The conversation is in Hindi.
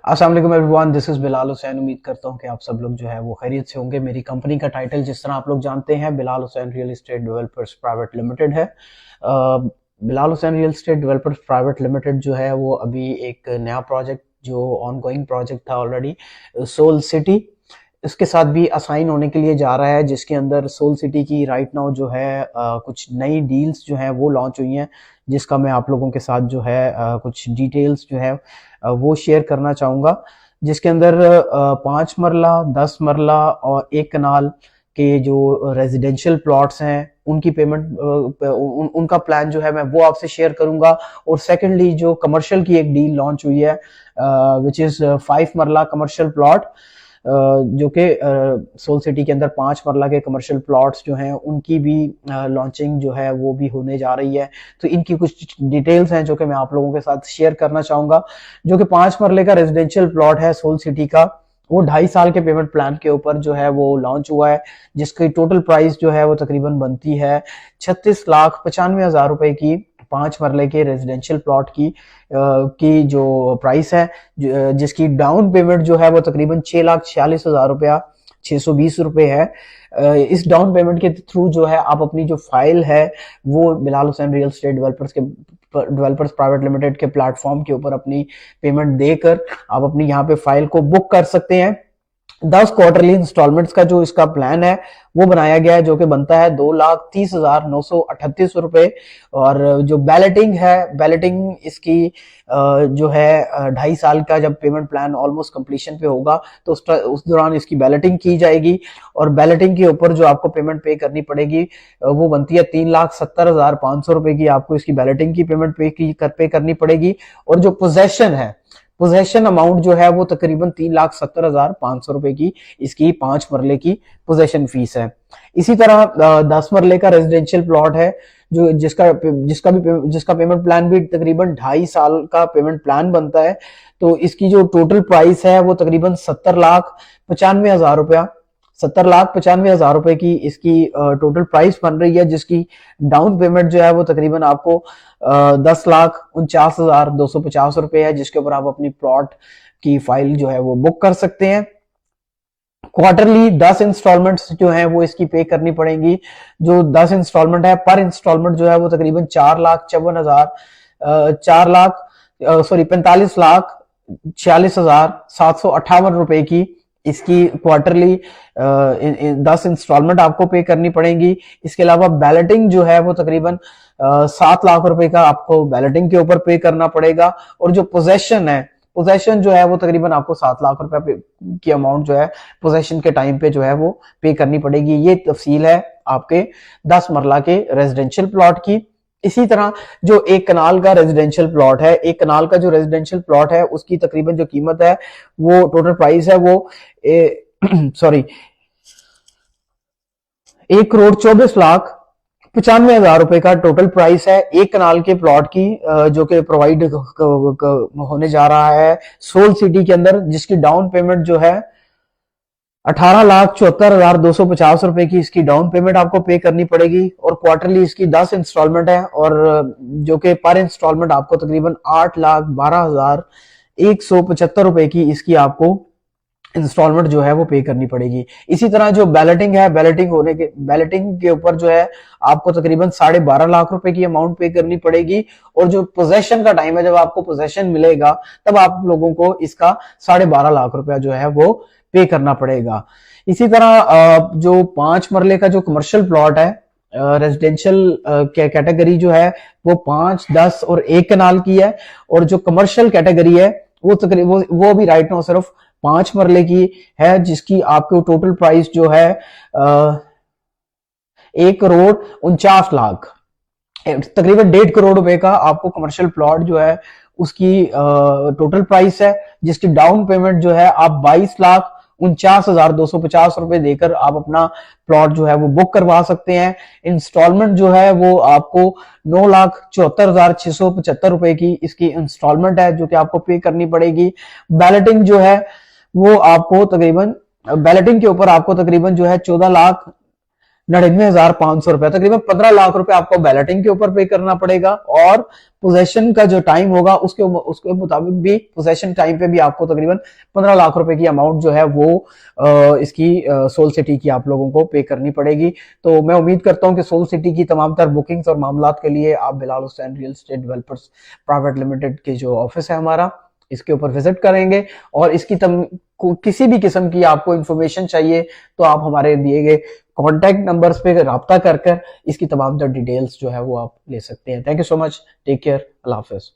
अस्सलाम वालेकुम everyone, this is Bilal Hussain. उम्मीद करता हूँ कि आप सब लोग जो है वो खैरियत से होंगे। मेरी कंपनी का टाइटल जिस तरह आप लोग जानते हैं, Bilal Hussain real estate developers private limited है। Bilal Hussain real estate developers private limited जो है वो अभी एक नया प्रोजेक्ट जो ऑनगोइंग प्रोजेक्ट था ऑलरेडी, सोल सिटी, इसके साथ भी असाइन होने के लिए जा रहा है, जिसके अंदर सोल सिटी की राइट नाउ जो है कुछ नई डील्स जो हैं वो लॉन्च हुई हैं, जिसका मैं आप लोगों के साथ जो है कुछ डिटेल्स जो है वो शेयर करना चाहूँगा। जिसके अंदर 5 मरला, 10 मरला और 1 कनाल के जो रेजिडेंशियल प्लॉट्स हैं उनकी पेमेंट उनका प्लान जो है मैं वो आपसे शेयर करूंगा। और सेकेंडली जो कमर्शियल की एक डील लॉन्च हुई है, विच इज़ 5 मरला कमर्शियल प्लॉट, जो कि सोल सिटी के अंदर 5 मरला के कमर्शियल प्लॉट्स जो हैं उनकी भी लॉन्चिंग जो है वो भी होने जा रही है। तो इनकी कुछ डिटेल्स हैं जो कि मैं आप लोगों के साथ शेयर करना चाहूंगा। जो कि 5 मरले का रेजिडेंशियल प्लॉट है सोल सिटी का, वो 2.5 साल के पेमेंट प्लान के ऊपर जो है वो लॉन्च हुआ है, जिसकी टोटल प्राइस जो है वो तकरीबन बनती है 36,95,000 रुपए की। 5 मरले के रेजिडेंशियल प्लॉट की जो प्राइस है, जिसकी डाउन पेमेंट जो है वो तकरीबन 6,46,000 रुपया 620 रुपए है। इस डाउन पेमेंट के थ्रू जो है आप अपनी जो फाइल है वो Bilal Hussain real estate developers private limited के प्लेटफॉर्म के ऊपर अपनी पेमेंट देकर आप अपनी यहाँ पे फाइल को बुक कर सकते हैं। 10 क्वार्टरली इंस्टॉलमेंट्स का जो इसका प्लान है वो बनाया गया है, जो कि बनता है 2,30,938 रुपए। और जो बैलेटिंग है, बैलेटिंग इसकी जो है 2.5 साल का जब पेमेंट प्लान ऑलमोस्ट कंप्लीशन पे होगा तो उस दौरान इसकी बैलेटिंग की जाएगी। और बैलेटिंग के ऊपर जो आपको पेमेंट पे करनी पड़ेगी वो बनती है 3,70,500 रुपए की। आपको इसकी बैलेटिंग की पेमेंट पे करनी पड़ेगी। और जो पोजेशन अमाउंट जो है वो तकरीबन 3,70,500 रुपए की इसकी 5 मरले की पोजेशन फीस है। इसी तरह 10 मरले का रेजिडेंशियल प्लॉट है, जो जिसका पेमेंट प्लान भी तकरीबन 2.5 साल का पेमेंट प्लान बनता है। तो इसकी जो टोटल प्राइस है वो तकरीबन 70,95,000 रुपया 70,95,000 रुपए की इसकी टोटल प्राइस बन रही है, जिसकी डाउन पेमेंट जो है वो तकरीबन आपको 10,49,250 रुपए है, जिसके ऊपर आप अपनी प्लॉट की फाइल जो है वो बुक कर सकते हैं। क्वार्टरली 10 इंस्टॉलमेंट्स जो है वो इसकी पे करनी पड़ेंगी। जो 10 इंस्टॉलमेंट है, पर इंस्टॉलमेंट जो है वो तकरीबन 45,46,758 रुपए की इसकी क्वार्टरली 10 इंस्टॉलमेंट आपको पे करनी पड़ेंगी। इसके अलावा बैलेटिंग जो है वो तकरीबन 7 लाख रुपए का आपको बैलेटिंग के ऊपर पे करना पड़ेगा। और जो पोजेशन जो है वो तकरीबन आपको 7 लाख रुपए की अमाउंट जो है पोजेशन के टाइम पे जो है वो पे करनी पड़ेगी। ये तफसील है आपके 10 मरला के रेजिडेंशियल प्लॉट की। इसी तरह जो 1 कनाल का रेजिडेंशियल प्लॉट है, 1 कनाल का जो रेजिडेंशियल प्लॉट है उसकी तकरीबन जो कीमत है वो टोटल प्राइस है वो सॉरी 1,24,95,000 रुपए का टोटल प्राइस है 1 कनाल के प्लॉट की, जो कि प्रोवाइड होने जा रहा है सोल सिटी के अंदर, जिसकी डाउन पेमेंट जो है 18,74,250 रुपए की इसकी डाउन पेमेंट आपको पे करनी पड़ेगी। और क्वार्टरली इसकी 10 इंस्टॉलमेंट है, और जो कि पर इंस्टॉलमेंट आपको तकरीबन 8,12,175 रुपए की इसकी आपको इंस्टॉलमेंट जो है वो पे करनी पड़ेगी। इसी तरह जो बैलेटिंग है, बैलेटिंग के ऊपर जो है आपको तकरीबन 12.5 लाख रुपए की अमाउंट पे करनी पड़ेगी। और जो पोजेशन का टाइम है, जब आपको पोजेशन मिलेगा तब आप लोगों को इसका 12.5 लाख रुपया जो है वो पे करना पड़ेगा। इसी तरह जो 5 मरले का जो कमर्शियल प्लॉट है, रेजिडेंशियल कैटेगरी जो है वो 5, 10 और 1 कनाल की है। और जो कमर्शियल कैटेगरी है वो तकरीबन वो भी राइट नाउ सिर्फ 5 मरले की है, जिसकी आपको टोटल प्राइस जो है 1,49,00,000 तकरीबन 1.5 करोड़ रुपए का आपको कमर्शियल प्लॉट जो है उसकी टोटल प्राइस है, जिसकी डाउन पेमेंट जो है आप 22,49,250 रुपए देकर आप अपना प्लॉट जो है वो बुक करवा सकते हैं। इंस्टॉलमेंट जो है वो आपको 9,74,675 रुपए की इसकी इंस्टॉलमेंट है, जो कि आपको पे करनी पड़ेगी। बैलेटिंग जो है वो आपको तकरीबन बैलेटिंग के ऊपर आपको तकरीबन जो है 14 लाख 99,500 रुपया, तकरीबन 15 लाख रुपए आपको बैलेटिंग के ऊपर पे करना पड़ेगा। और पोजेशन का जो टाइम होगा उसके मुताबिक भी पोजेशन टाइम पे भी आपको तकरीबन 15 लाख रुपए की अमाउंट जो है वो इसकी सोल सिटी की आप लोगों को पे करनी पड़ेगी। तो मैं उम्मीद करता हूं कि सोल सिटी की तमाम तर बुकिंग्स और मामलात के लिए आप Bilal Hussain real estate developers private limited के जो ऑफिस है हमारा, इसके ऊपर विजिट करेंगे। और इसकी किसी भी किस्म की आपको इंफॉर्मेशन चाहिए तो आप हमारे दिए गए कॉन्टैक्ट नंबर्स पे राब्ता कर इसकी तमाम डिटेल्स जो है वो आप ले सकते हैं। Thank you so much, take care, अल्लाह हाफिज।